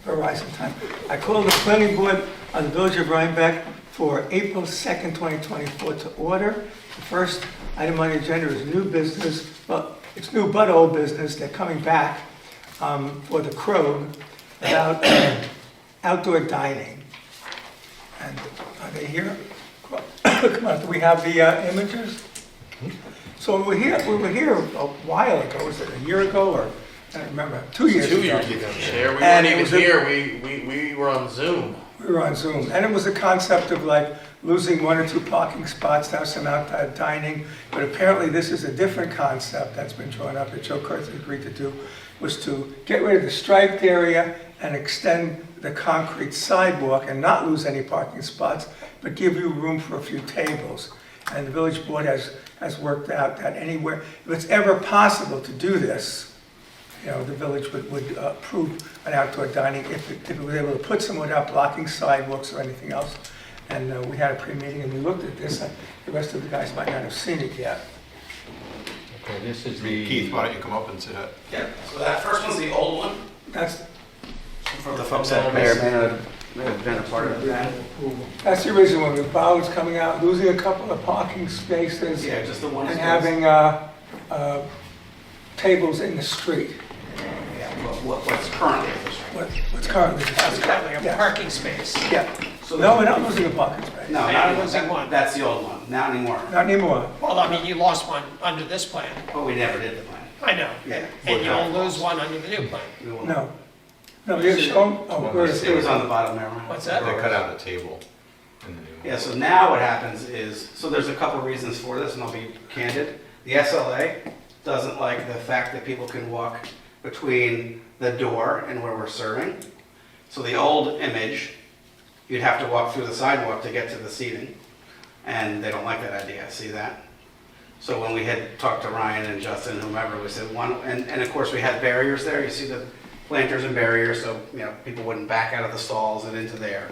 horizon time. I called the planning board of the Village of Rhinebeck for April 2nd, 2024 to order. The first item on the agenda is new business. Well, it's new but old business. They're coming back for the Krog about outdoor dining. And are they here? Come on, do we have the images? So we were here a while ago. Was it a year ago or I don't remember? 2 years ago. 2 years ago. Yeah, we And weren't it was even here. We were on Zoom. We were on Zoom, and it was a concept of like losing 1 or 2 parking spots to have some outdoor dining. But apparently, this is a different concept that's been drawn up that Joe Kurtz agreed to do, was to get rid of the striped area and extend the concrete sidewalk and not lose any parking spots, but give you room for a few tables. And the village board has worked out that anywhere, if it's ever possible to do this, you know, the village would approve an outdoor dining if it was able to put someone out blocking sidewalks or anything else. And we had a pre-meeting and we looked at this. The rest of the guys might not have seen it yet. Okay, this is the... Keith, why don't you come up and say that? Yeah, so that first one's the old one. That's For the folks that may have been a part of that. That's the original one. The bollards coming out, losing a couple of parking spaces, Yeah, just the one. and having tables in the street. Yeah, what's currently the street. What's currently the That's street. currently a Yeah. parking space. Yeah. So No, we're not losing a parking space. No, Yeah, not losing one. That's the old one, not anymore. Not anymore. Well, I mean, you lost one under this plan. But we never did the plan. I know. Yeah. And you'll lose one under the new plan. We will- No. No, you're showing, oh, where is It was it? on the bottom there. What's They that? cut out a table in the new one. Yeah, so now what happens is, so there's a couple reasons for this, and I'll be candid. The SLA doesn't like the fact that people can walk between the door and where we're serving. So the old image, you'd have to walk through the sidewalk to get to the seating, and they don't like that idea, see that? So when we had talked to Ryan and Justin, whomever, we said one, and of course we had barriers there, you see the planters and barriers, so, you know, people wouldn't back out of the stalls and into there.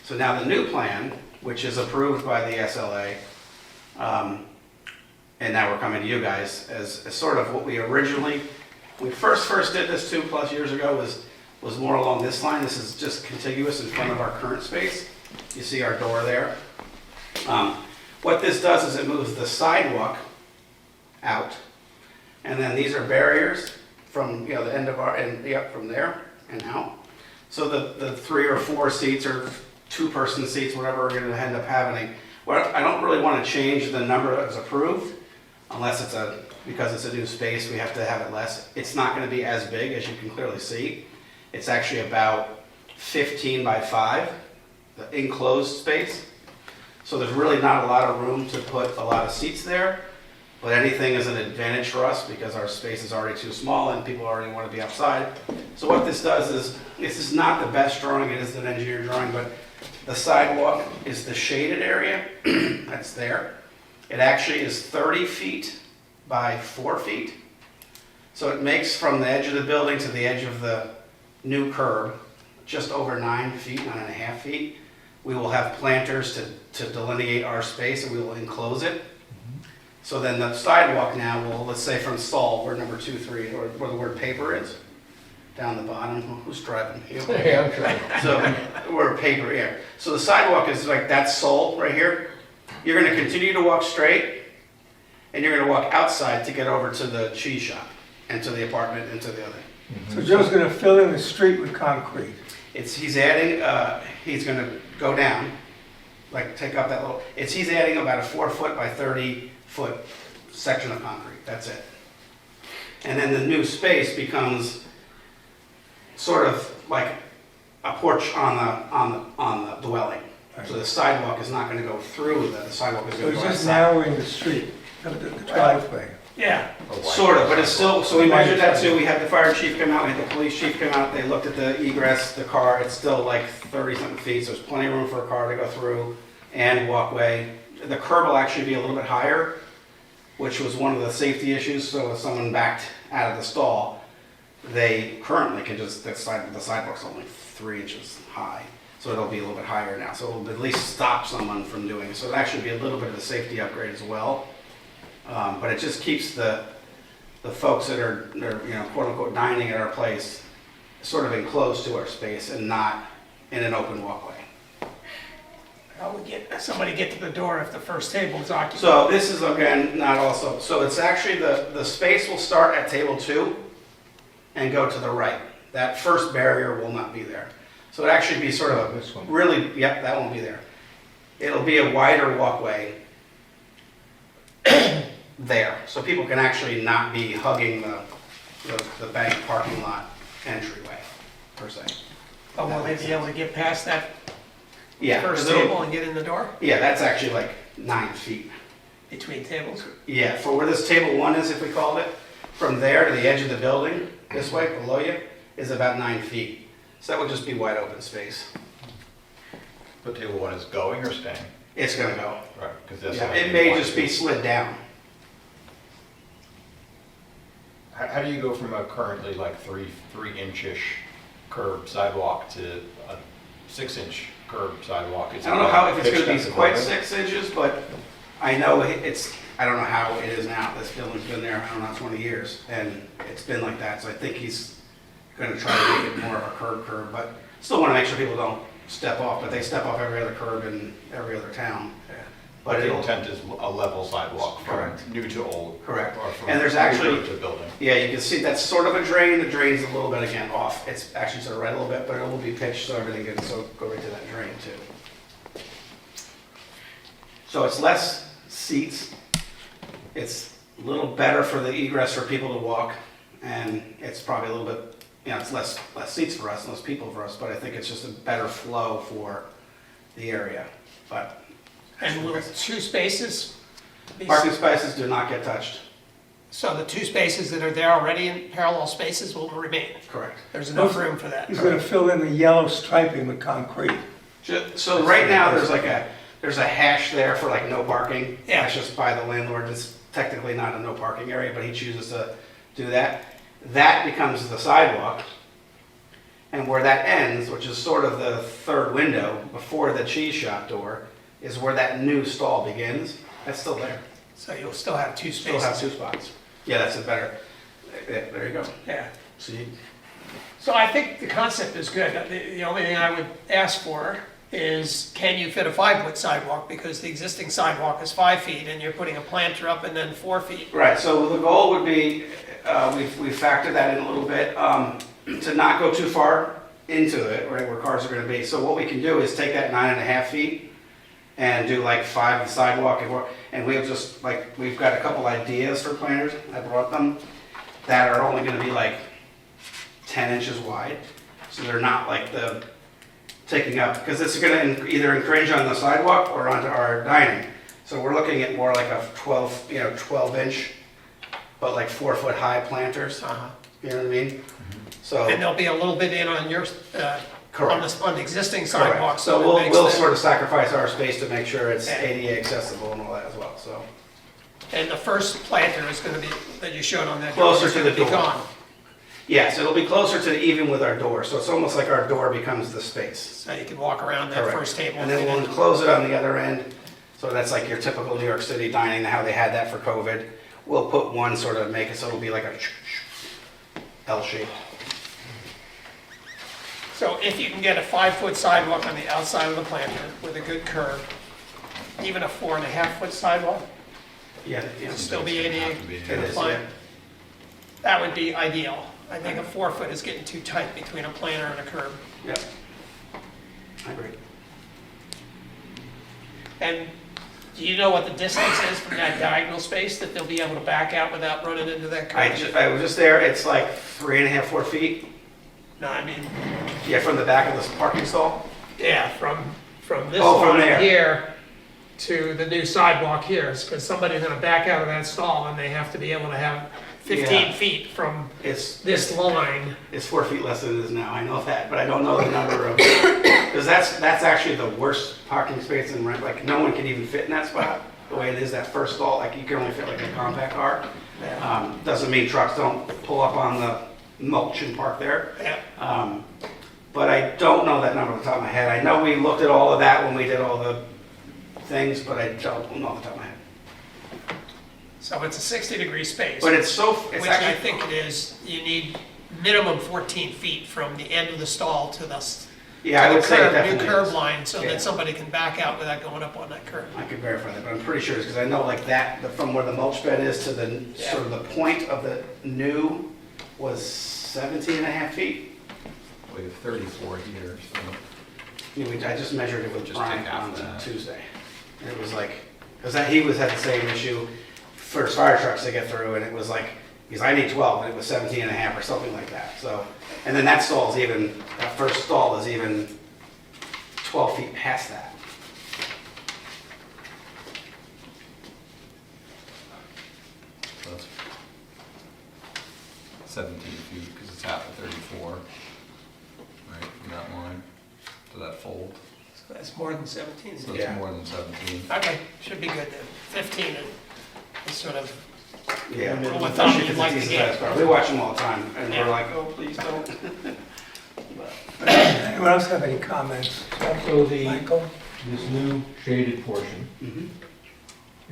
So now the new plan, which is approved by the SLA, and now we're coming to you guys, as sort of what we originally, we first did this 2+ years ago, was more along this line. This is just contiguous in front of our current space. You see our door there. What this does is it moves the sidewalk out, and then these are barriers from, you know, the end of our, and up from there and out. So the 3 or 4 seats or 2-person seats, whatever we're going to end up having. Well, I don't really want to change the number that's approved, unless it's because it's a new space, we have to have it less. It's not going to be as big, as you can clearly see. It's actually about 15 by 5, the enclosed space. So there's really not a lot of room to put a lot of seats there, but anything is an advantage for us because our space is already too small and people already want to be outside. So what this does is, this is not the best drawing, it is an engineer drawing, but the sidewalk is the shaded area that's there. It actually is 30 feet by 4 feet. So it makes from the edge of the building to the edge of the new curb just over 9 feet, 9.5 feet. We will have planters to delineate our space, and we will enclose it. So then the sidewalk now will, let's say from Saul, where number 2, 3, or where the word paper is, down the bottom. Who's driving? You? Yeah, I'm trying. So where paper, yeah. So the sidewalk is like that Saul right here. You're going to continue to walk straight, and you're going to walk outside to get over to the cheese shop, and to the apartment, and to the other. So Joe's gonna fill in the street with concrete. He's adding, he's going to go down, like take up that little, he's adding about a 4-foot by 30-foot section of concrete, that's it. And then the new space becomes sort of like a porch on the dwelling. So the sidewalk is not going to go through, the sidewalk is So going to it's go just outside. narrowing the street, the driveway. Yeah. Sort of, but it's still, so we measured that too. We had the fire chief come out, we had the police chief come out, they looked at the egress, the car, it's still like 30-something feet, so there's plenty of room for a car to go through and walkway. The curb will actually be a little bit higher, which was one of the safety issues, so if someone backed out of the stall, they currently can just, the sidewalk's only 3 inches high, so it'll be a little bit higher now, so it'll at least stop someone from doing it. So it'll actually be a little bit of a safety upgrade as well. But it just keeps the folks that are, you know, quote unquote dining at our place sort of enclosed to our space and not in an open walkway. How would somebody get to the door if the first table is occupied? So this is, again, not also, so it's actually, the space will start at table 2 and go to the right. That first barrier will not be there. So it'd actually be sort of This one. really, yep, that won't be there. It'll be a wider walkway there, so people can actually not be hugging the bank parking lot entryway, per se. But will they be able to get past that Yeah, first 'cause it'll- table and get in the door yeah, that's actually like 9 feet. between tables? Yeah, for where this table 1 is, if we called it, from there to the edge of the building, this way, below you, is about 9 feet. So that would just be wide open space. But table 1 is going or staying? It's gonna go. Right, because that's. Yeah, it may just be slid down. How do you go from a currently like 3-inch-ish curb sidewalk to a 6-inch curb sidewalk? I don't know how, if it's gonna pitched be at the quite building? 6 inches, but I know it's, I don't know how it is now. This building's been there, I don't know, 20 years, and it's been like that, so I think he's gonna try to make it more of a curb, but still wanna make sure people don't step off, but they step off every other curb in every other town. But But the it'll, intent is a level sidewalk from Correct. new to old. Correct. Or from And there's new actually- to building. yeah, you can see that's sort of a drain. The drain's a little bit, again, off. It's actually sort of right a little bit, but it will be pitched so everything can so go right to that drain too. So it's less seats. It's a little better for the egress for people to walk, and it's probably a little bit, you know, it's less seats for us, less people for us, but I think it's just a better flow for the area. But And will 2 spaces be... parking spaces do not get touched. So the 2 spaces that are there already in parallel spaces will remain? Correct. There's enough room for that? He's gonna fill in the yellow striping with concrete. So right now, there's a hash there for like no parking. Yeah. That's just by the landlord. It's technically not a no parking area, but he chooses to do that. That becomes the sidewalk. And where that ends, which is sort of the third window before the cheese shop door, is where that new stall begins. That's still there. So you'll still have 2 Still spaces? have 2 spots. Yeah, that's a better, yeah, there you go. Yeah. See? So I think the concept is good. The only thing I would ask for is, can you fit a 5-foot sidewalk? Because the existing sidewalk is 5 feet, and you're putting a planter up and then 4 feet. Right, so the goal would be, we've factored that in a little bit, to not go too far into it, right, where cars are gonna be. So what we can do is take that 9.5 feet and do like 5 of the sidewalk, and we'll just, like, we've got a couple ideas for planters, I brought them, that are only gonna be like 10 inches wide. So they're not like the, taking up, because it's gonna either infringe on the sidewalk or onto our dining. So we're looking at more like a 12 inch, but like 4-foot high planters, Uh-huh. you know what I mean? So, And there'll be a little bit in on your, correct. on the existing sidewalk. Correct. So it we'll, makes we'll the- sort of sacrifice our space to make sure it's Yeah. ADA accessible and all that as well, so. And the first planter is gonna be, that you showed on that. Closer drawing, is to gonna the be door. gone. Yes, it'll be closer to even with our door, so it's almost like our door becomes the space. So you can walk around that Correct. first table. And then we'll enclose it on the other end, so that's like your typical New York City dining, how they had that for COVID. We'll put one sort of, make it so it'll be like a L shape. So if you can get a 5-foot sidewalk on the outside of the planter with a good curb, even a 4.5-foot sidewalk, Yeah, yeah. it'll still be ADA Have to be, It is, yeah. compliant. That would be ideal. I think a 4-foot is getting too tight between a planter and a curb. Yeah. I agree. And do you know what the distance is from that diagonal space that they'll be able to back out without running into that curb? I was just there, it's like 3.5, 4 feet. No, I mean, Yeah, from the back of this parking stall. yeah, from this Oh, from line there. here to the new sidewalk here, because somebody's gonna back out of that stall and they have to be able to have 15 Yeah. feet from It's this line. 4 feet less than it is now, I know that, but I don't know the number of, because that's actually the worst parking space in Rhinebeck. Like, no one can even fit in that spot, the way it is, that first stall, like, you can only fit like a compact car. Doesn't mean trucks don't pull up on the mulch and park there. Yeah. But I don't know that number off the top of my head. I know we looked at all of that when we did all the things, but I don't know off the top of my head. So it's a 60-degree space, But it's so, it's which I actually, think it is. You need minimum 14 feet from the end of the stall to the Yeah, I would say it new definitely curb is. line, so Yeah. that somebody can back out without going up on that curb. I could verify that, but I'm pretty sure it's because I know like that, from where the mulch bed is to the, Yeah. sort of the point of the new was 17 and a half feet. We have 34 here, so. You know, I just measured it with Just Brian take half on of that. Tuesday. And it was like, because he had the same issue for his fire trucks to get through, and it was like, because I need 12, and it was 17 and a half or something like that, so. And then that stall is even, that first stall is even 12 feet past that. So that's 17 feet, because it's half of 34, right, in that line, to that fold. So that's more than 17. So Yeah. it's more than 17. Okay, should be good then. 15 is sort of, Yeah. Rule of thumb you'd like to Especially get. if it's a- We watch them all the time, and Yeah. we're like, oh, please don't. Anyone else have any comments? So the, Michael? this new shaded portion Mhm.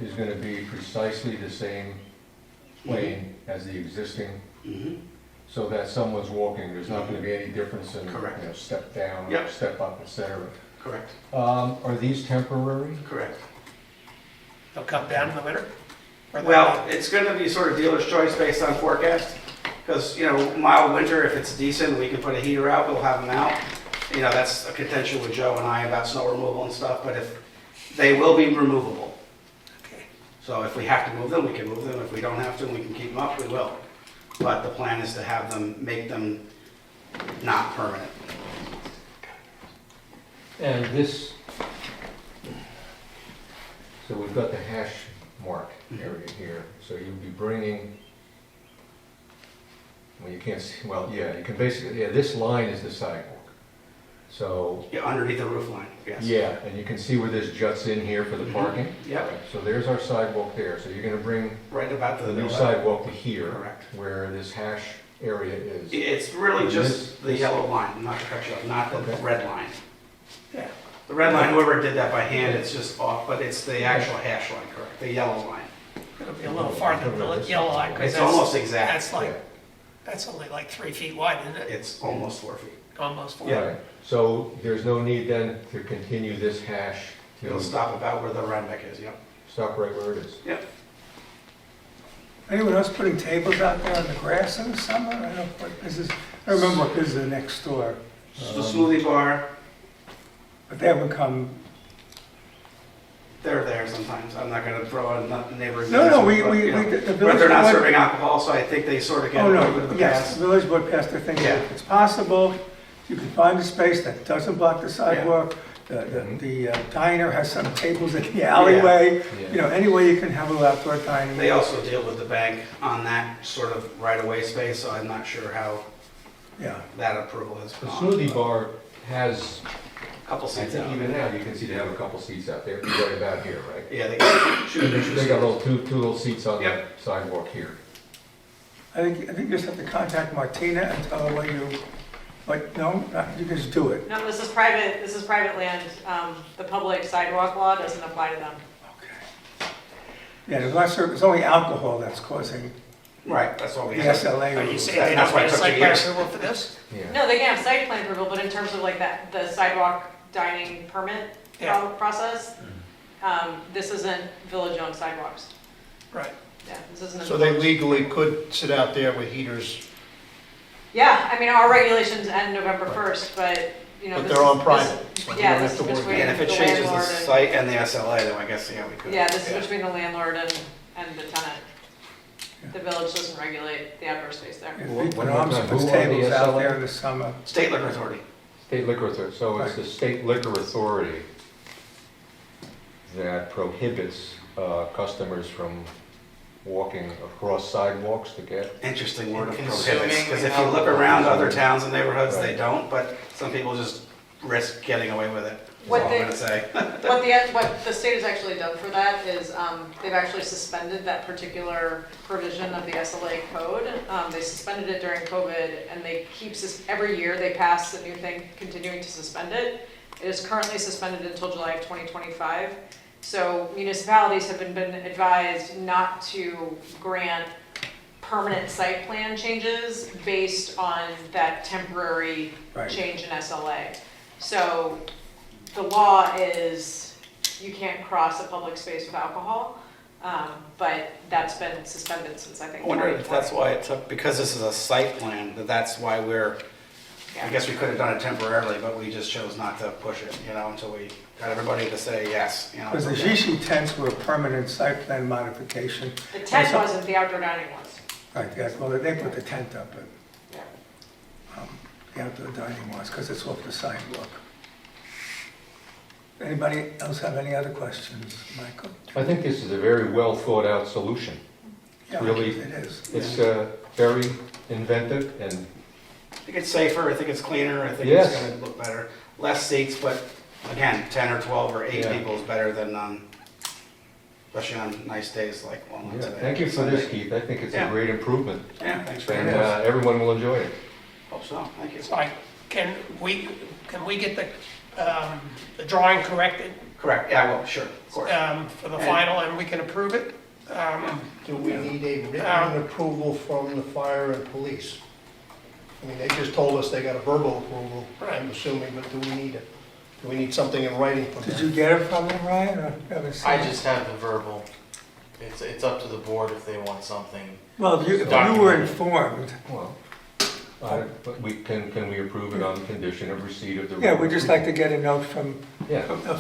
is going to be precisely the same plane as the existing, Mhm. so that someone's walking, there's not going to be any difference in, Correct. step down, Yep. step up, et cetera. Correct, Are these temporary? correct. they'll come down in the winter? Or they'll- Well, it's gonna be sort of dealer's choice based on forecast, because, mild winter, if it's decent, we can put a heater out, we'll have them out. That's a contention with Joe and I about snow removal and stuff, but if, they will be removable. Okay. So if we have to move them, we can move them. If we don't have to, and we can keep them up, we will. But the plan is to have them, make them not permanent. And this, so we've got the hash mark area here, so you'll be bringing, well, you can't see, well, yeah, you can basically, yeah, this line is the sidewalk. So, Yeah, underneath the roof line, yes. yeah, and you can see where this juts in here for the Mhm. parking. Yep. So there's our sidewalk there, so you're gonna bring Right about the the new middle. sidewalk to here, Correct. where this hash area is. It's really And just the this- yellow line, not to cut you off, not the Okay. red line. Yeah. The red line, whoever did that by hand, it's just off, but it's the actual hash line, correct, the yellow line. It'll be a little farther than the yellow line, because It's almost exact. that's like, that's only like 3 feet wide, isn't it? It's almost 4 feet. Almost 4. Yeah. Right. So there's no need then to continue this hash It'll to stop about where the Rhinebeck is, yep. stop right where it is. Yep. Anyone else putting tables out there on the grass in the summer? I don't know what business, I remember what business next door, The smoothie bar, but they haven't come. they're there sometimes. I'm not gonna throw a neighboring. No, no, business, we, but, the But village they're not board- serving alcohol, so I think they sort of get Oh, a little bit of no, a yes, pass. the village board passed their thing, Yeah. if it's possible, you can find a space that doesn't block the sidewalk. The diner has some tables in the alleyway, Yeah. any way you can have a little outdoor dining. They also deal with the bank on that sort of right-of-way space, so I'm not sure how Yeah, that approval has The gone. smoothie bar has, Couple I seats think out. even now, you can see they have a couple seats out there, right about here, right? Yeah, they got They got two little seats on the Yep. sidewalk here. I think you just have to contact Martina and tell her what no, you can just do it. No, this is private land. The public sidewalk law doesn't apply to them. Okay. Yeah, there's only alcohol that's causing Right, that's what we the have. SLA Are you rules. saying they That's don't why need it a took site 2 plan years. approval for this? Yeah. No, they can have site plan approval, but in terms of like that, the sidewalk dining permit Yeah. process, this isn't village-owned sidewalks. Right. Yeah, this isn't. a So they village- legally could sit out there with heaters, Yeah, I mean, our regulations end November 1st, but, but this they're on is- private. this- so you Yeah, don't this have is to worry. between And if it the changes the landlord and, site and the SLA, then I guess, yeah, we could. yeah, this is between the landlord and the tenant. The village doesn't regulate the outdoor space there. If One Pete more Arms time, puts who are the tables out SLA? there in the summer. State Liquor Authority. State Liquor Authority, so it's the State Liquor Authority that prohibits customers from walking across sidewalks to get. Interesting word of Consuming prohibits, because if you look alcohol. around other towns and neighborhoods, they Right. don't, but some people just risk getting away with it, is What all I'm they- gonna say. What the state has actually done for that is, they've actually suspended that particular provision of the SLA code. They suspended it during COVID, and they every year they pass a new thing, continuing to suspend it. It is currently suspended until July of 2025. So municipalities have been advised not to grant permanent site plan changes based on that temporary Right. change in SLA. So the law is you can't cross a public space with alcohol, but that's been suspended since I think I wonder if 2020. that's why it took, because this is a site plan, that's why I guess we could have done it temporarily, but we just chose not to push it, until we got everybody to say yes, Because the GC tents were a permanent site plan modification. The tent wasn't, the outdoor dining was. Right, yes, well, they put the tent up, but Yeah. the outdoor dining was, because it's off the sidewalk. Anybody else have any other questions, Michael? I think this is a very well thought out solution. Yeah, Really, it is. It's very inventive and I think it's safer, I think it's cleaner, I think Yes. it's gonna look better. Less seats, but again, 10 or 12 or 8 Yeah. people is better than, especially on nice days like one like yeah, today. thank you for this, Keith. I think it's a Yeah. great improvement Yeah, thanks for and having us. everyone will enjoy it. Hope so, thank you. So can we get the drawing corrected Correct, yeah, well, sure, of course. for the final, and we can approve it? Do we need a written approval from the fire and police? I mean, they just told us they got a verbal approval, I'm assuming, but do we need it? Do we need something in writing from Did you them? get it from them, Ryan, or haven't seen I it? just have the verbal. It's up to the board if they want something. Well, if you were Documented. informed, Well, but can we approve it on condition of receipt of the? yeah, we'd just like to get a note from Yeah, a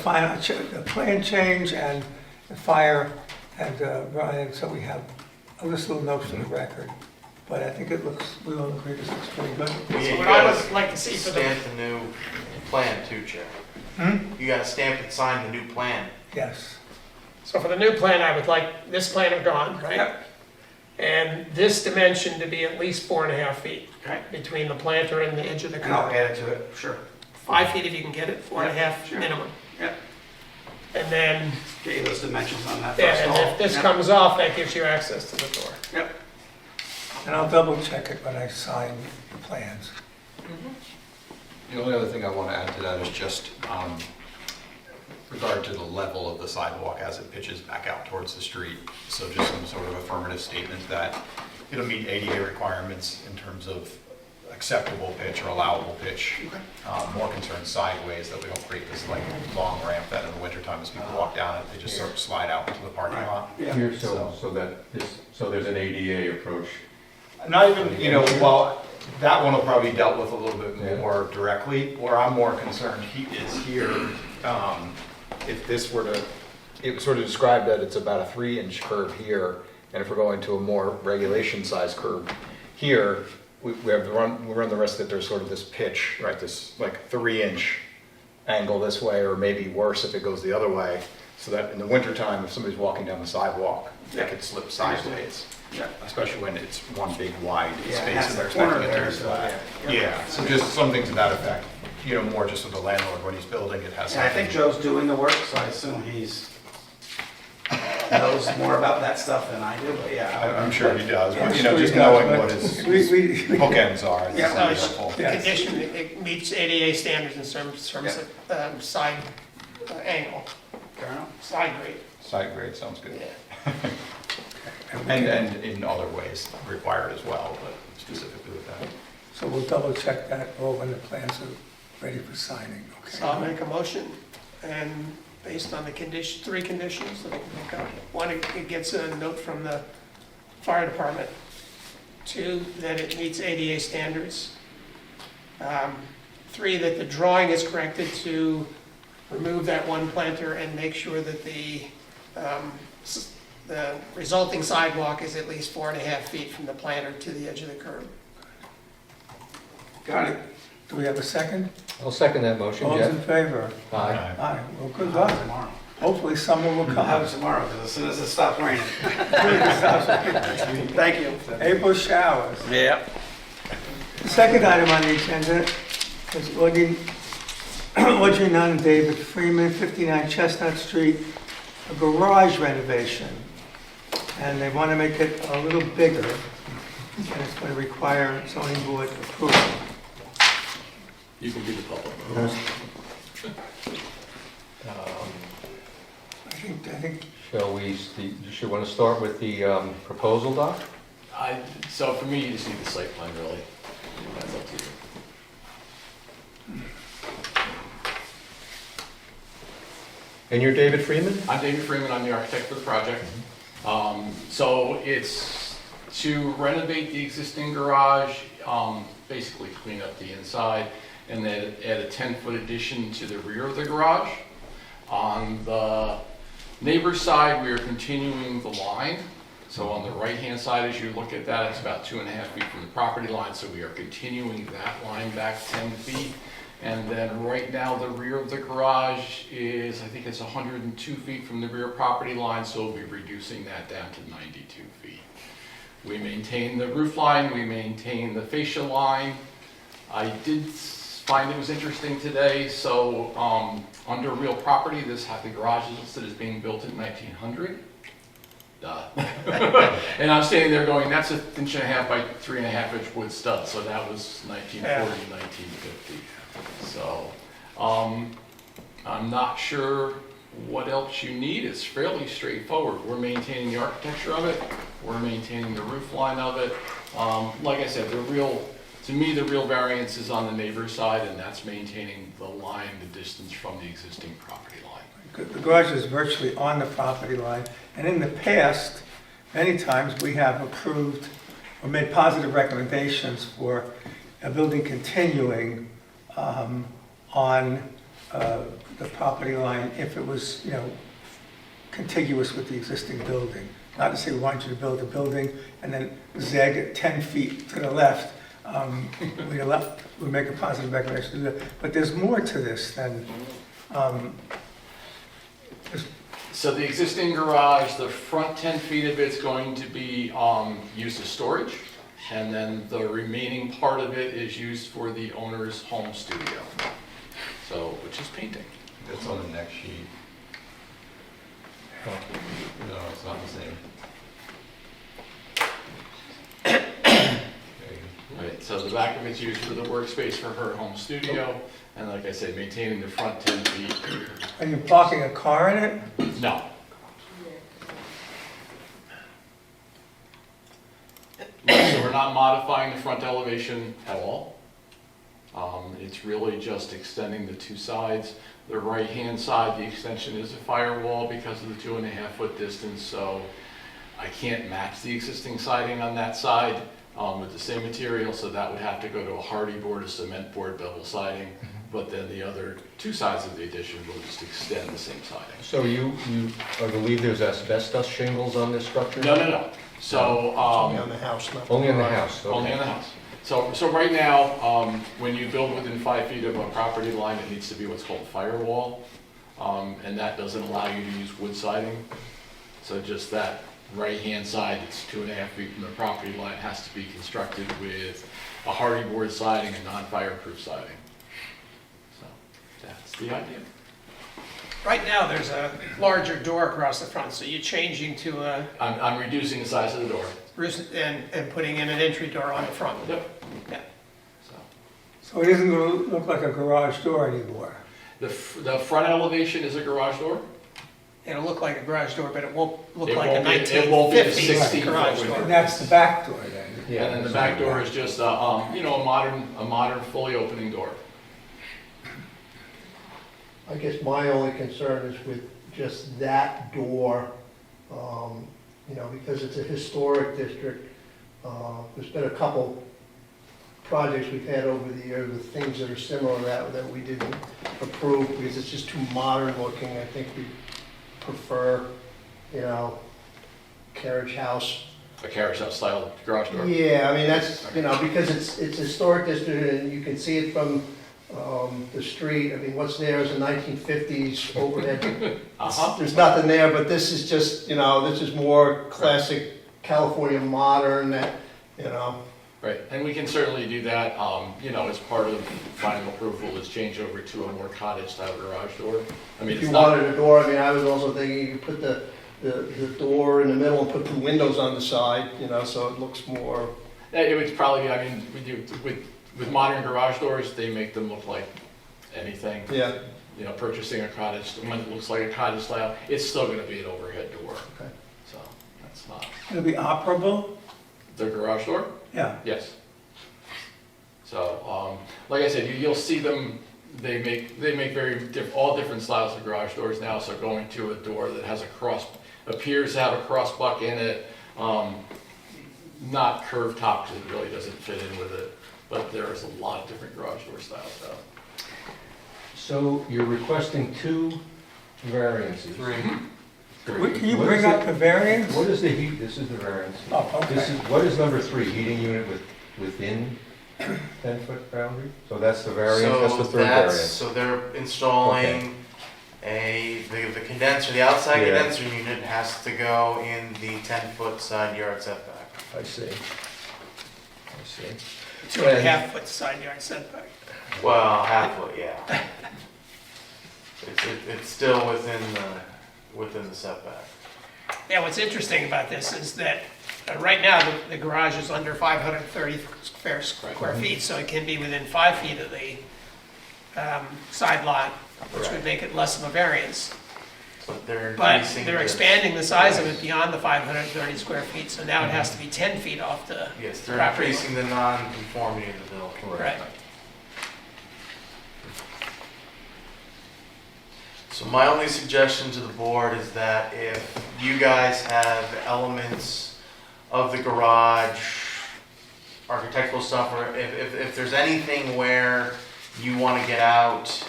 plan change and the fire and Ryan, so we have a little note for the record. But I think we all agree this looks pretty good. So what I would like to see for the, Stamp the new plan too, Chair. You gotta stamp and sign the new plan. Yes. so for the new plan, I would like this plan gone, right? Yep. And this dimension to be at least 4.5 feet Okay, between the planter and the edge of the and I'll curb. add it to it, sure. 5 feet if you can get it, 4.5 Sure. minimum. Yep. And then, Get you those dimensions on that yeah, first and hall. if this Yep. comes off, that gives you access to the door. Yep, And I'll double check it when I sign the plans. The only other thing I want to add to that is just regard to the level of the sidewalk as it pitches back out towards the street. So just some sort of affirmative statement that it'll meet ADA requirements in terms of acceptable pitch or allowable pitch. More concerned sideways, that we don't create this like long ramp that in the wintertime as people walk down it, they just sort of slide out into the parking lot. yeah. here, so there's an ADA approach. Not even, well, that one will probably be dealt with a little bit Yeah. more directly. Where I'm more concerned is here, if this were to, it was sort of described that it's about a 3-inch curb here, and if we're going to a more regulation size curb here, we have we run the risk that there's sort of this pitch, right, this like 3-inch angle this way, or maybe worse if it goes the other way, so that in the wintertime, if somebody's walking down the sidewalk, they could slip sideways. Yeah. Especially when it's one big wide Yeah, space that's and the they're corner expecting it to there, be so, flat. yeah. Yeah, so just something to that effect, more just with the landlord when he's building it has And I something. think Joe's doing the work, so I assume he's knows more about that stuff than I do, but yeah. I'm sure he does, but Yeah, just he knowing does, what but his we- bookends are, I think Yeah. is helpful. Yeah. Condition, it meets ADA standards in terms of side angle, Fair enough. side grade. Side grade sounds good. Yeah. And in other ways required as well, but specifically with that. So we'll double check that all when the plans are ready for signing, So I'll okay? make a motion, and based on the condition, 3 conditions that I can think of. 1, it gets a note from the fire department. 2, that it meets ADA standards. 3, that the drawing is corrected to remove that one planter and make sure that the resulting sidewalk is at least 4.5 feet from the planter to the edge of the curb. Got it. Do we have a second? I'll second that motion, All those in Jeff. favor? Aye. Aye, well, good I'll have it luck. tomorrow. Hopefully summer will I'll have it come. tomorrow, because as soon as it stops raining. Thank you. April showers. Yeah. The second item on the agenda is Audrey Nunn and David Freeman, 59 Chestnut Street, a garage renovation. And they want to make it a little bigger, and it's going to require zoning board approval. You can be the public. I think, Should we want to start with the proposal, Doc? So for me, you just need the site plan, really. That's up to you. And you're David Freeman? I'm David Freeman, I'm the architect for the project. So it's to renovate the existing garage, basically clean up the inside, and then add a 10-foot addition to the rear of the garage. On the neighbor's side, we are continuing the line. So on the right-hand side, as you look at that, it's about 2.5 feet from the property line, so we are continuing that line back 10 feet. And then right now, the rear of the garage is, I think it's 102 feet from the rear property line, so we'll be reducing that down to 92 feet. We maintain the roof line, we maintain the fascia line. I did find it was interesting today, so under real property, the garage is listed as being built in 1900. And I'm standing there going, that's 1.5 inch by 3.5 inch wood stud, so that was 1940, 1950. So, I'm not sure what else you need. It's fairly straightforward. We're maintaining the architecture of it. We're maintaining the roof line of it. Like I said, to me, the real variance is on the neighbor's side, and that's maintaining the line, the distance from the existing property line. The garage is virtually on the property line, and in the past, many times we have approved or made positive recommendations for a building continuing on the property line if it was, contiguous with the existing building. Not to say we want you to build a building and then zag it 10 feet to the left. We'd make a positive recommendation to do that. But there's more to this than, So the existing garage, the front 10 feet of it's going to be used as storage, and then the remaining part of it is used for the owner's home studio, which is painting. It's on the next sheet. No, it's not the same. Right, so the back of it's used for the workspace for her home studio, and like I said, maintaining the front 10 feet. are you parking a car in it? No. So we're not modifying the front elevation at all. It's really just extending the two sides. The right-hand side, the extension is a firewall because of the 2.5 foot distance, so I can't match the existing siding on that side with the same material, so that would have to go to a hardy board, a cement board, bevel siding. But then the other two sides of the addition will just extend the same siding. So I believe there's asbestos shingles on this structure? No. So, Only on the house, not. Only on the house? Okay. only in the house. So right now, when you build within 5 feet of a property line, it needs to be what's called a firewall. And that doesn't allow you to use wood siding. So just that right-hand side, it's 2.5 feet from the property line, has to be constructed with a hardy board siding and non-fireproof siding. So that's the idea. Right now, there's a larger door across the front, so you're changing to a, I'm reducing the size of the door. and putting in an entry door on the front. Yep. Yeah. So it isn't going to look like a garage door anymore. The front elevation is a garage door. It'll look like a garage door, but it won't look It like a won't be- it won't be a 1950s 16 garage foot door. And that's the back door then. And then the back door is just a modern fully opening door. I guess my only concern is with just that door, because it's a historic district. There's been a couple projects we've had over the years with things that are similar to that we didn't approve because it's just too modern looking. I think we prefer, carriage house. A carriage house style garage door. Yeah, I mean, that's, because it's a historic district and you can see it from the street. I mean, what's there is a 1950s overhead. There's nothing there, but this is just, this is more classic California modern, Right, and we can certainly do that, as part of final approval is change over to a more cottage style garage door. I mean, If it's you not, wanted a door, I was also thinking you could put the door in the middle and put two windows on the side, so it looks more. it would probably be, we do, with modern garage doors, they make them look like anything. Yeah. Purchasing a cottage, when it looks like a cottage style, it's still gonna be an overhead door. Okay. So, that's not. It'll be operable? The garage door? Yeah, Yes. So, like I said, you'll see them, they make all different styles of garage doors now, so going to a door that has appears to have a cross buck in it, not curved top, because it really doesn't fit in with it, but there's a lot of different garage door styles now. So you're requesting 2 variances? 3. Can you bring up the variance? What is the heat, this is the variance. Oh, This is, okay. what is number 3, heating unit within 10-foot boundary? So that's the variance, that's the third variance. So they're installing the condenser, the outside Yeah. condenser unit has to go in the 10-foot side yard setback. I see. 2.5-foot side yard setback. Well, half foot, yeah. It's still within the setback. Yeah, what's interesting about this is that right now, the garage is under 530 square feet, so it can be within 5 feet of the side lot, which would make it less of a variance. But they're But increasing they're the- expanding the size of it beyond the 530 square feet, so now it has to be 10 feet off the Yes, they're property increasing the non-conformity of the building. line. Right. So my only suggestion to the board is that if you guys have elements of the garage, architectural stuff, or if there's anything where you want to get out,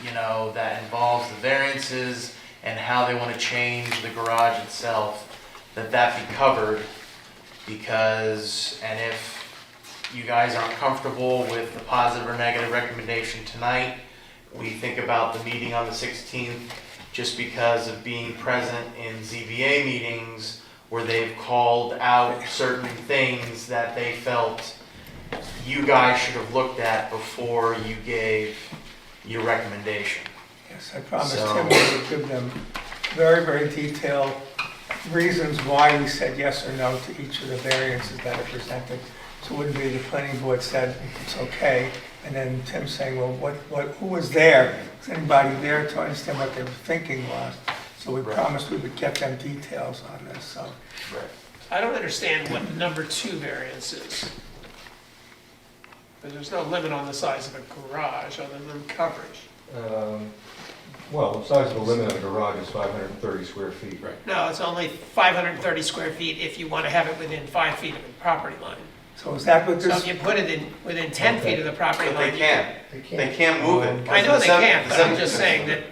you know, that involves the variances and how they want to change the garage itself, that be covered, because, and if you guys aren't comfortable with the positive or negative recommendation tonight, we think about the meeting on the 16th, just because of being present in ZBA meetings where they've called out certain things that they felt you guys should have looked at before you gave your recommendation. Yes, I promised So- Tim we would give them very, very detailed reasons why we said yes or no to each of the variances that are presented. So it wouldn't be the planning board said it's okay, and then Tim saying, well, who was there? Was anybody there to understand what their thinking was? So we Right. promised we would get them details on this, so. Right. I don't understand what the number 2 variance is. Because there's no limit on the size of a garage other than coverage. Well, the size of the limit of the garage is 530 square feet. Right. No, it's only 530 square feet if you want to have it within 5 feet of the property line. So is that what So this, if you put it in within 10 feet of the property But line. they can't. They can't move it. I know they The can't, but I'm just 70% saying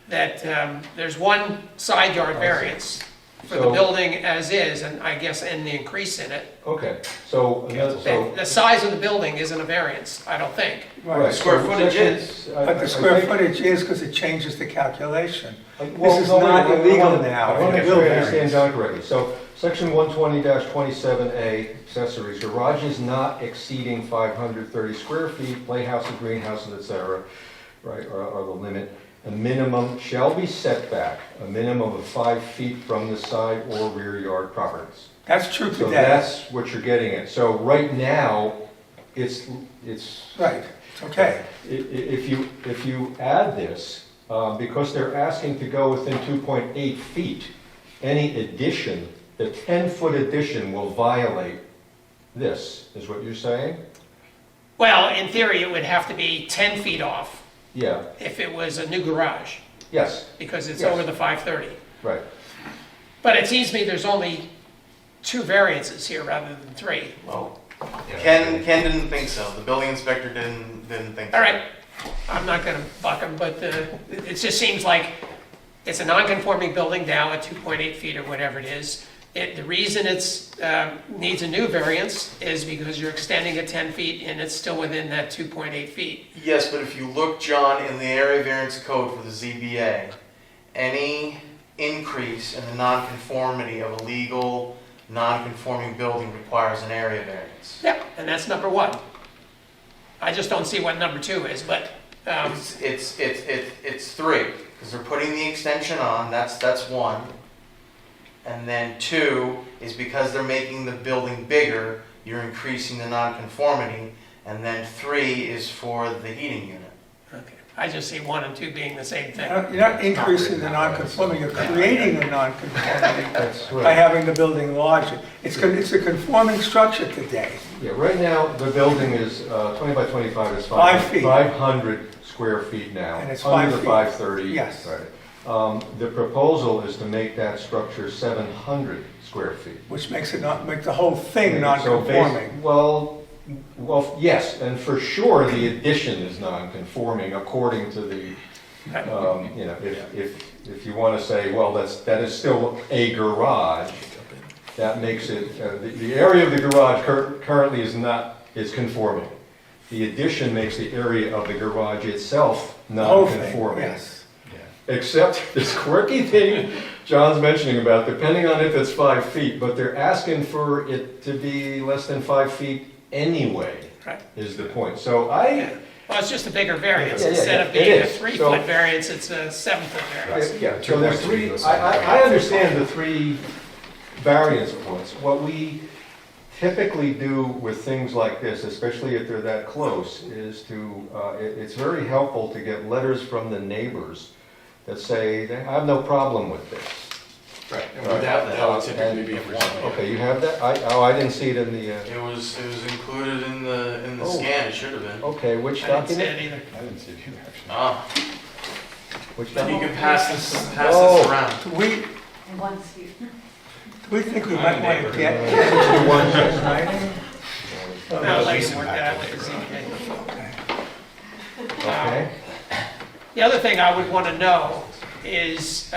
that there's one side yard variance for the So- building as is, and I guess, and the increase in it. Okay, so, The size of the building isn't a variance, I don't think. right, Square so footage section- but the square I think- footage is because it changes the calculation. Well, This is no, not wait, illegal I now. want to make It will sure I vary. understand John correctly. So, section 120-27A, accessories, garages not exceeding 530 square feet, playhouses, greenhouses, et cetera, right, are the limit. A minimum shall be set back, a minimum of 5 feet from the side or rear yard properties. That's true So today. that's what you're getting at. So right now, it's, Right, it's okay. if you add this, because they're asking to go within 2.8 feet, any addition, the 10-foot addition will violate this, is what you're saying? Well, in theory, it would have to be 10 feet off Yeah, if it was a new garage, yes, because it's Yes. over the 530. right. But it seems to me there's only 2 variances here rather than 3. Well, Ken didn't think so. The building inspector didn't think so. All right, I'm not gonna buck them, but it just seems like it's a non-conforming building now at 2.8 feet or whatever it is. The reason it's, needs a new variance is because you're extending it 10 feet and it's still within that 2.8 feet. Yes, but if you look, John, in the area variance code for the ZBA, any increase in the nonconformity of a legal non-conforming building requires an area variance. Yeah, and that's number 1. I just don't see what number 2 is, but, It's 3, because they're putting the extension on, that's 1. And then 2 is because they're making the building bigger, you're increasing the nonconformity. And then 3 is for the heating unit. okay. I just see 1 and 2 being the same thing. You're not increasing the non-conforming, you're creating a non-conformity That's by right. having the building larger. It's a conforming structure today. Yeah, right now, the building is 20 by 25 is 5 feet. 500 square feet now. And it's Under 5 the feet. 530. Yes. Right. The proposal is to make that structure 700 square feet. Which makes it not, make the whole thing So non-conforming. well, yes, and for sure, the addition is non-conforming according to the, you know, if you want to say, well, that is still a garage, that makes it, the area of the garage currently is conforming. The addition makes the area of the garage itself The whole thing, non-conforming. yes. Except this quirky thing John's mentioning about, depending on if it's 5 feet, but they're asking for it to be less than 5 feet anyway, Right. is the point. So Well, it's just a bigger variance. Yeah, yeah, Instead of yeah, it being a is. 3-foot So- variance, it's a 7-foot variance. Yeah, so there's three, I understand the 3 variance points. What we typically do with things like this, especially if they're that close, is to, it's very helpful to get letters from the neighbors that say, they have no problem with this. Right, and that would typically be a one. Okay, you have that? I didn't see it in the, It was included in the Oh. scan, it should have been. okay, which I didn't see document? it either. I didn't see it either, actually. Ah, Which you document? can pass this Oh. around. Do we think we might want to get The one- in writing? No, Lisa worked that out with the ZBA. Okay, The other thing I would want to know is,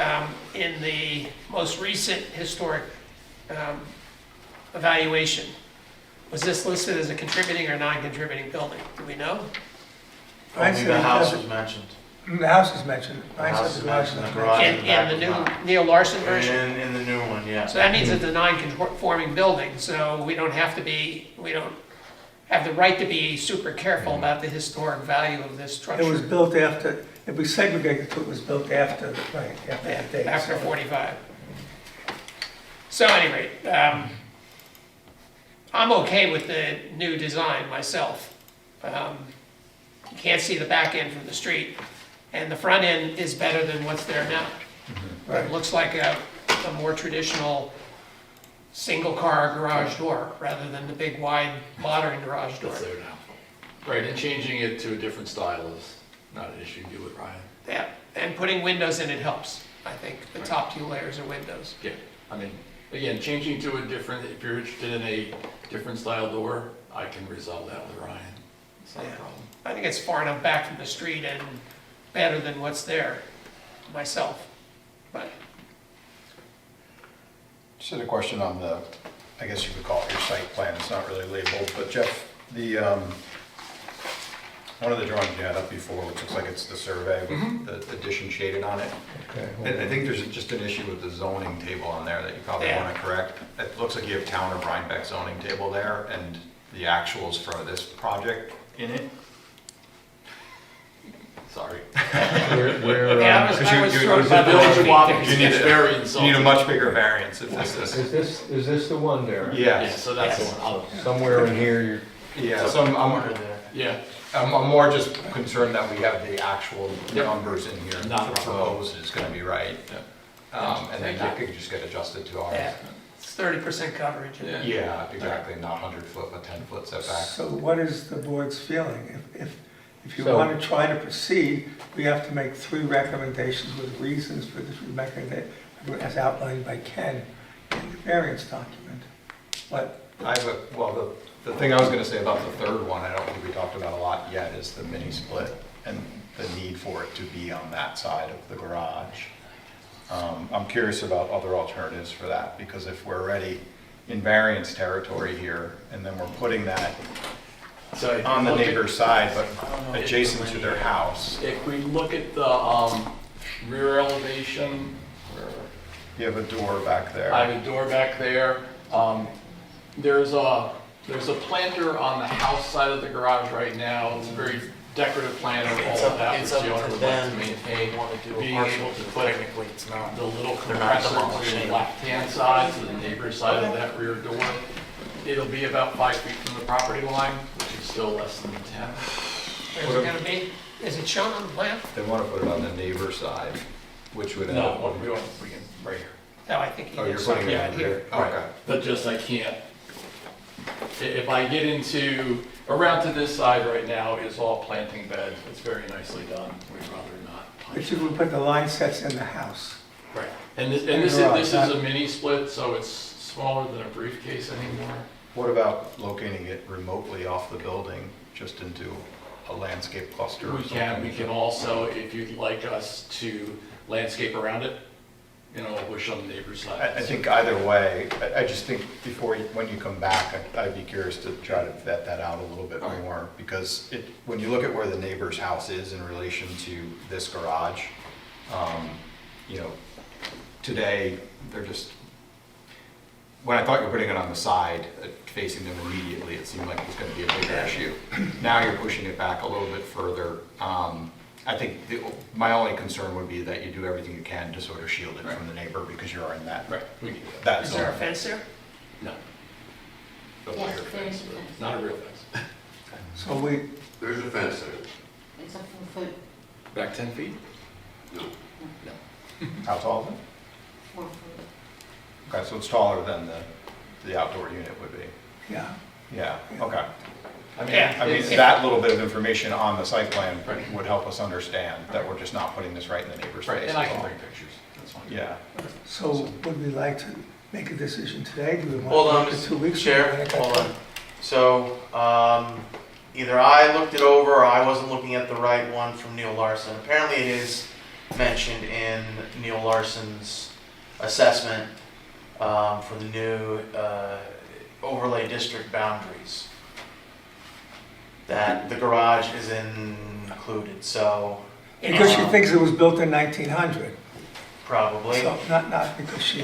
in the most recent historic evaluation, was this listed as a contributing or non-contributing building? Do we know? Only the house was mentioned. The house is mentioned. The Mine house says is the garage mentioned, is the not garage. mentioned. In the new Neil Larson version? In the new one, yeah. So that means it's a non-conforming building, so we don't have the right to be super careful about the historic value of this It was structure. built after, if we segregate it to it was built after, right, after Yeah, the date. after so- 45. So at any rate, I'm okay with the new design myself. You can't see the back end from the street, and the front end is better than what's there now. Right. It looks like a more traditional single-car garage door, rather than the big, wide, modern garage door. That's there now. Right, and changing it to a different style is not an issue, do it, Ryan. Yeah, and putting windows in it helps. I think the top 2 layers are windows. Yeah, I mean, again, changing to a different, if you're interested in a different style door, I can resolve that with Ryan. It's not a Yeah. problem. I think it's far enough back from the street and better than what's there myself, but. Just had a question on the, I guess you could call it your site plan, it's not really labeled, but Jeff, the, one of the drawings you had up before, which looks like it's the survey with the addition shaded on it. okay. I think there's just an issue with the zoning table on there that you probably Yeah. want to correct. It looks like you have town of Rhinebeck zoning table there and the actuals for this project in it. Sorry. Yeah, I was you- thrown you- by the Village of wrong Wapping feet needs there. need a- variance. You need a much bigger variance if this is. Is this the one there? Yeah, Yes. so that's the Yes. one. Somewhere in here, you're, Yeah, so Corner there. Yeah, I'm more just concerned that we have the actual Yep. numbers in here. Not a The problem. proposed is gonna be right. And then that could just get adjusted to ours. Yeah, it's 30% coverage. Yeah. Yeah, exactly, not 100-foot, but 10-foot setback. So what is the board's feeling? If you So- want to try to proceed, we have to make 3 recommendations with reasons for this recommendation, as outlined by Ken in the variance document. But Well, the thing I was gonna say about the third one, I don't think we talked about a lot yet, is the mini split and the need for it to be on that side of the garage. I'm curious about other alternatives for that, because if we're already in variance territory here, and then we're putting that so if on you the look at- neighbor's side, but adjacent to their house, If we look at the rear elevation, where you have a door back there. I have a door back there. There's a planter on the house side of the garage right now. It's a very decorative planter, all of that, which the owner would like to maintain. Being able to put it's not. the little They're not compressor to demolishing. the left-hand side, to the neighbor's side of that rear door. It'll be about 5 feet from the property line, which is still less than 10. Where's it gonna be? Is it shown on the plan? They want to put it on the neighbor side, which would. No, we can, right here. No, I think he Oh, did you're putting something it out in here. here? Okay. But just I can't, if I get into, around to this side right now is all planting beds. It's very nicely done. We'd rather not But punch. you would put the line sets in the house. Right. And this is a mini split, so it's smaller than a briefcase anymore. What about locating it remotely off the building, just into a landscape cluster or We something? can also, if you'd like us to landscape around it, bush on the neighbor's side. I think either way, I just think when you come back, I'd be curious to try to vet that out a little bit more, because when you look at where the neighbor's house is in relation to this garage, today, they're just, when I thought you were putting it on the side, facing them immediately, it seemed like it was gonna be a bigger issue. Now you're pushing it back a little bit further. I think my only concern would be that you do everything you can to sort of shield it from the neighbor, because you're in that. Right, we can do that. That Is there a zone. fence there? No. The Yes, wire there fence, is a fence. not a real fence. So we, There's a fence there. It's a 4 foot, Back 10 feet? How tall is it? 4 foot. Okay, so it's taller than the outdoor unit would be. yeah, Yeah, okay. Yeah. I mean, If- that little bit of information on the site plan Right. would help us understand that we're just not putting this right in the neighbor's face. And I is can all. bring pictures, that's fine. Yeah. so would we like to make a decision today? Do we Hold want on, to wait for 2 weeks? Chair, hold on. So, either I looked it over or I wasn't looking at the right one from Neil Larson. Apparently it is mentioned in Neil Larson's assessment for the new overlay district boundaries, that the garage is included, so Because she thinks it was built in 1900, probably. so not because she,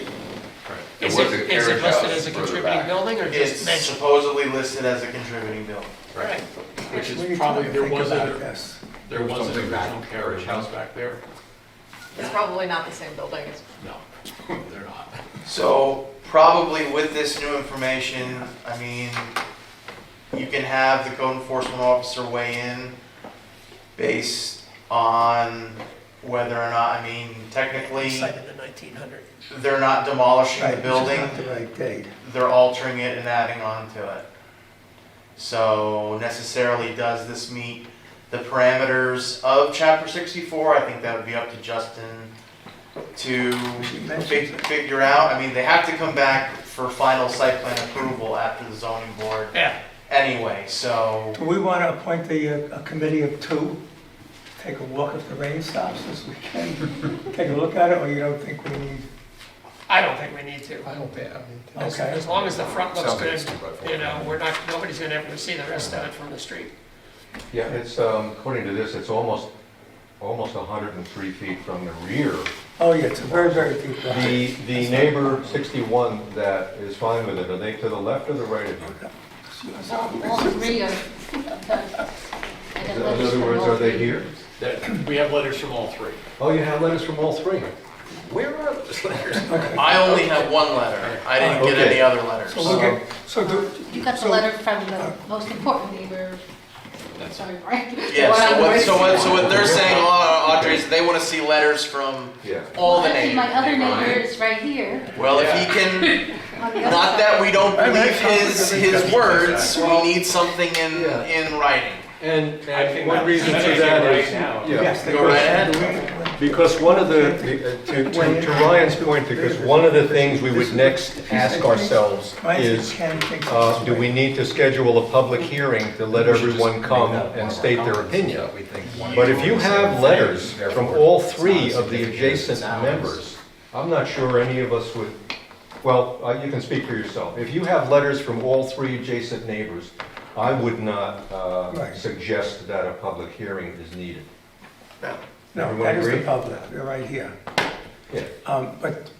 Is was it a carriage listed house as a further contributing back. building or It's just mentioned? supposedly listed as a contributing building. Right. Which we is need probably, to there think was about a, this. there was an Something back original carriage house back there. It's probably not the same building as No, they're not. So probably with this new information, I mean, you can have the code enforcement officer weigh in based on whether or not, I mean, technically, Cited in 1900. they're not demolishing Right, the which building, is not the right date. they're altering it and adding on to it. So necessarily, does this meet the parameters of chapter 64? I think that would be up to Justin to figure out. I mean, they have to come back for final site plan approval after the zoning board Yeah. anyway, so. Do we want to appoint a committee of 2, take a walk if the rain stops this weekend? Take a look at it, or you don't think we need? I don't think we need to. I don't think, As Okay. as long as the front looks Sounds like good, it's 2x4. nobody's gonna ever see the rest of it from the street. yeah, it's, according to this, it's almost 103 feet from the rear. Oh, yeah, it's a very, very deep lot. The neighbor 61 that is fine with it, are they to the left or the right of you? All 3 are. I got In letters other from words, all are they 3. here? We have letters from all three. Oh, you have letters from all 3? Where are those letters? I only have one letter. I didn't get any other letters. So we'll get, so do, You got the letter from the most important neighbor. Sorry, right? Yeah, The one on the right. so what they're saying, Audrey, is they want to see letters from Yeah. all the Actually, my other neighbors. neighbor is right here. Well, if he can, On the other not that side. we don't believe his words, Well, we need something yeah. in writing. And one reason for that is, yeah, yes, they Go right ahead. because one of to Ryan's point, because one of the things we would next ask ourselves is, do we need to schedule a public hearing to let everyone come and state their opinion? But if you have letters from all 3 of the adjacent members, I'm not sure any of us would, well, you can speak for yourself. If you have letters from all 3 adjacent neighbors, I would not Right. suggest that a public hearing is needed. No, Everyone that is the agree? public, they're right here. Yeah.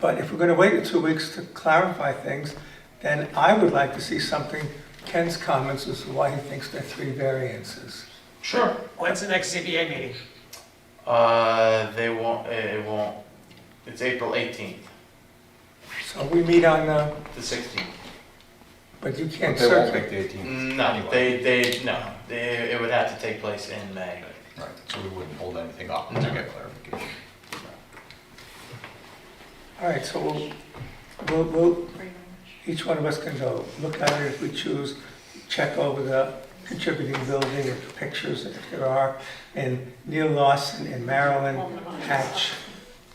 But if we're going to wait the 2 weeks to clarify things, then I would like to see something, Ken's comments as to why he thinks there are 3 variances. Sure. When's the next ZBA meeting? It won't, it's April 18th, So we meet on, the 16th. but you can't They won't certainly. make the 18th. No, anyway. it would have to take place in May. Right, so we wouldn't hold anything up to get clarification. All right, so we'll, each one of us can go look at it if we choose, check over the contributing building, if pictures, if there are. And Neil Lawson in Maryland, Hatch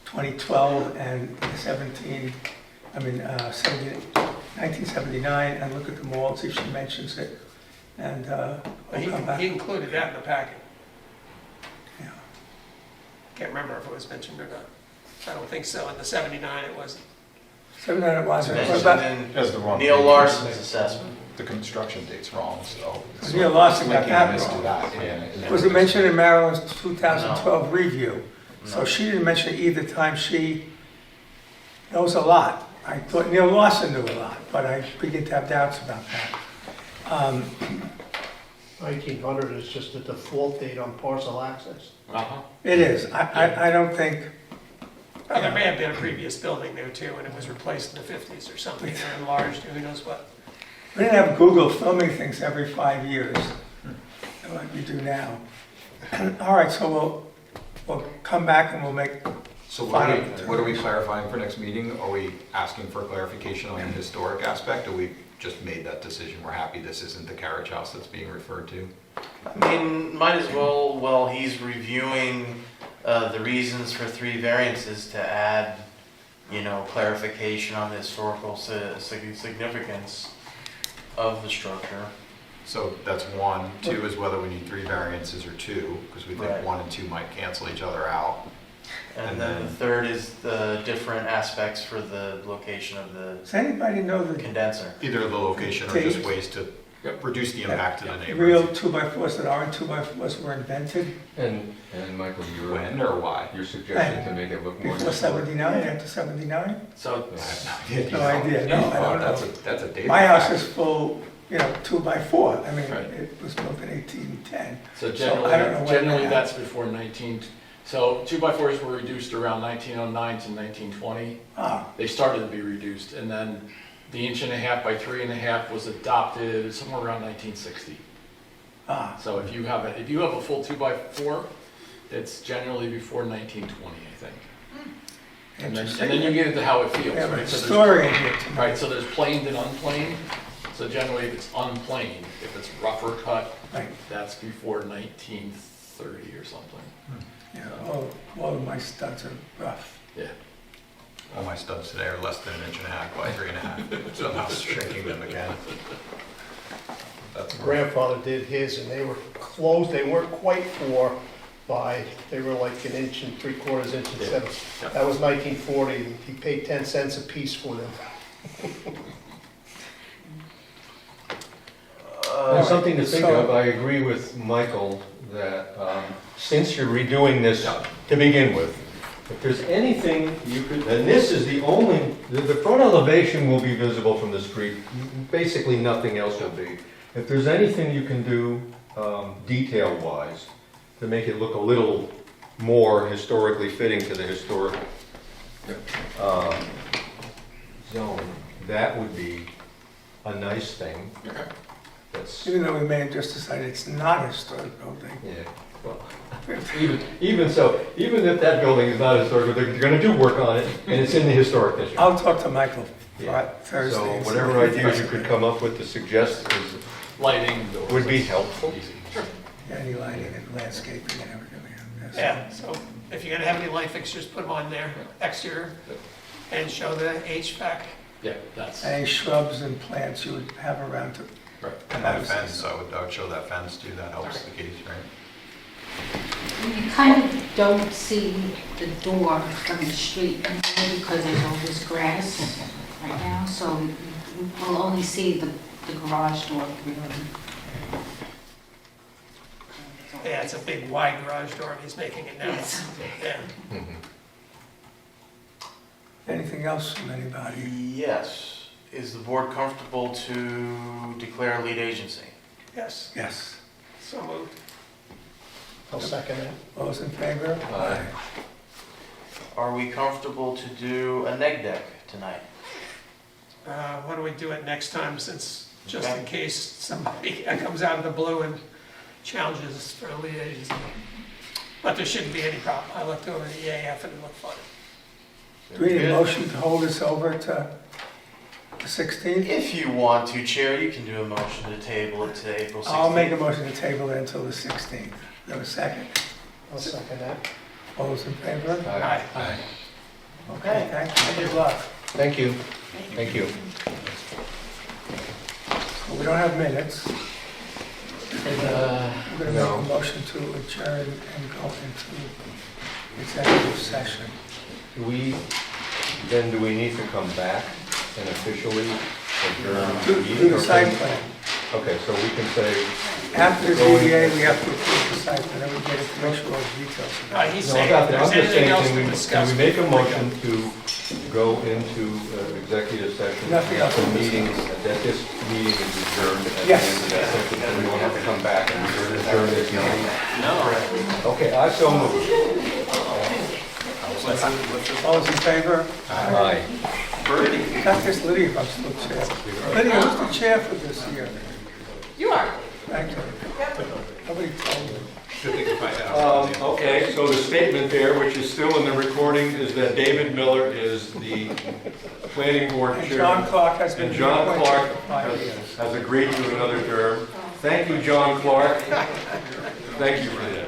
2012 and 1979, and look at the mall, see if she mentions it. And we'll come back. He included that in the packet. Yeah. Can't remember if it was mentioned or not. I don't think so. In the 79, it wasn't. 79 it was. What Mentioned about That's the wrong. Neil Larson's assessment. The construction date's wrong, so. Neil Lawson got Linking that this to wrong. that, yeah. Was it mentioned in Maryland's 2012 review? So she didn't mention it either time. She knows a lot. I thought Neil Lawson knew a lot, but I begin to have doubts about that. 1900 is just the default date on parcel access. Uh-huh. It is. I don't think, Well, there may have been a previous building there too, and it was replaced in the 50s or something, or enlarged, who knows what. we didn't have Google filming things every 5 years, like we do now. All right, so we'll come back and we'll make, So what are we clarifying for next meeting? Are we asking for clarification on the historic aspect, or we just made that decision, we're happy this isn't the carriage house that's being referred to? I mean, might as well, while he's reviewing the reasons for 3 variances, to add, clarification on the historical significance of the structure. So that's 1. 2 is whether we need 3 variances or 2, because we think Right. 1 and 2 might cancel each other out. And And then then- the third is the different aspects for the location of the does anybody know the condenser. Either the location or just ways to reduce the impact to the real neighbors. 2x4s that aren't 2x4s were invented And Michael, When or why? your suggestion to make it look more. before 79, after 79? So, I have no idea. No idea, no, I don't know. That's a data. My house fact. is full, 2x4. I mean, Right. it was built in 1810. so I don't know when generally that that's before so 2x4s were reduced around 1909 to 1920. Ah, They started to be reduced, and then the 1.5 by 3.5 was adopted somewhere around 1960. ah, So if you have a full 2x4, it's generally before 1920, I think. And then interesting. you get into how it feels, We have a right? So there's- historian here tonight. Right, so there's planed and unplaned. So generally, if it's unplaned, if it's rougher cut, Right, that's before 1930 or something. yeah, all of my studs are rough. Yeah. All my studs today are less than 1.5 by 3.5, so I'm shrinking them again. That's Grandfather did his, and they were close, they weren't quite 4 by, they were like 1 3/4 inch instead of, Yeah. that was 1940, he paid 10 cents a piece for them. There's something to think So- of. I agree with Michael that since you're redoing this to begin with, if there's anything you could, and this is the only, the front elevation will be visible from the street. Basically, nothing else will be. If there's anything you can do detail-wise to make it look a little more historically fitting to the historic zone, that would be a nice thing. That's, Even though we may have just decided it's not a historic building. yeah, well, even so, even if that building is not historic, they're gonna do work on it, and it's in the historic district. I'll talk to Michael Yeah. Thursday. So and see whatever what he ideas you thinks. could come up with to suggest Lighting, doors. would be helpful. Easy. Sure. Yeah, any lighting and landscaping and everything. Yes. Yeah, so if you're gonna have any light fixtures, put them on there, exterior, and show the HVAC. Yeah, that's, Any shrubs and plants you would have around to, right. And that fence, I would show that fence too, that helps the case, right? You kind of don't see the door from the street anymore because there's all this grass right now, so you will only see the garage door really. Yeah, it's a big wide garage door, and he's making it now. Yes. Yeah. anything else from anybody? Yes. Is the board comfortable to declare lead agency? Yes, Yes. so moved. I'll second it. All those in favor? Aye. Are we comfortable to do a neg deck tonight? Why don't we do it next time, since, just Okay. in case somebody comes out of the blue and challenges us for a lead agency. But there shouldn't be any problem. I looked over the EAF and it looked fine. Do we need a motion to hold this over to the 16th? If you want to, Chair, you can do a motion to table it to April 16th. I'll make a motion to table it until the 16th. Do you have a second? I'll second that. All those in favor? Aye. Okay, thank you. Good luck. Thank you. Thank you. We don't have minutes. We're going to make a motion to adjourn and go into executive session. Do we need to come back and officially adjourn the meeting? Do the or site can- plan. Okay, so we can say, After the ZBA, we have to approve the site plan, then we get to make sure all the details are done. He's no, saying I got if that. there's I'm just anything saying, else can to we discuss. make a before we motion go. to go into executive session? Nothing else. The meeting, that this meeting is adjourned at the Yes. end of that session, so we don't have to come back and adjourn this meeting? No. Okay, I so moved. All those in favor? Aye. Got this Lydia, if I'm still chair. Lydia, who's the chair for this year? You are. Thank you. Nobody told me. Okay, so the statement there, which is still in the recording, is that David Miller is the planning board And chair. John Clark has been And John reappointed Clark for 5 years. has agreed to another term. Thank you, John Clark. Thank you for that.